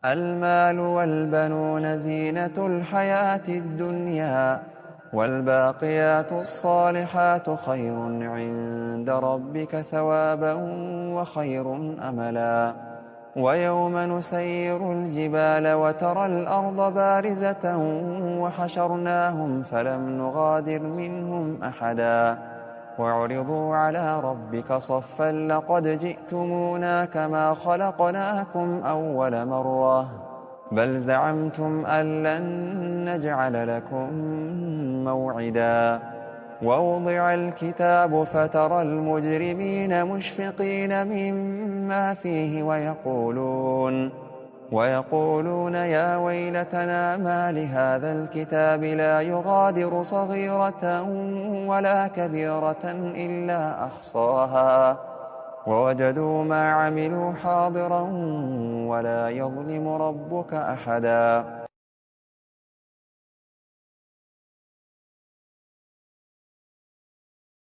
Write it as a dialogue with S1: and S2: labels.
S1: المال والبنون زينة الحياة الدنيا، والباقيات الصالحات خير عند ربك ثوابا وخير أملا. ويوم نسير الجبال وترى الأرض بارزة وحشرناهم فلم نغادر منهم أحدا وعرضوا على ربك صفا لقد جئتمونا كما خلقناكم أول مرة بل زعمتم أن لن نجعل لكم موعدا. ووضع الكتاب فترى المجرمين مشفقين مما فيه ويقولون يا ويلتنا ما لهذا الكتاب لا يغادر صغيرة ولا كبيرة إلا أحصاها ووجدوا ما عملوا حاضرا ولا يظلم ربك أحدا.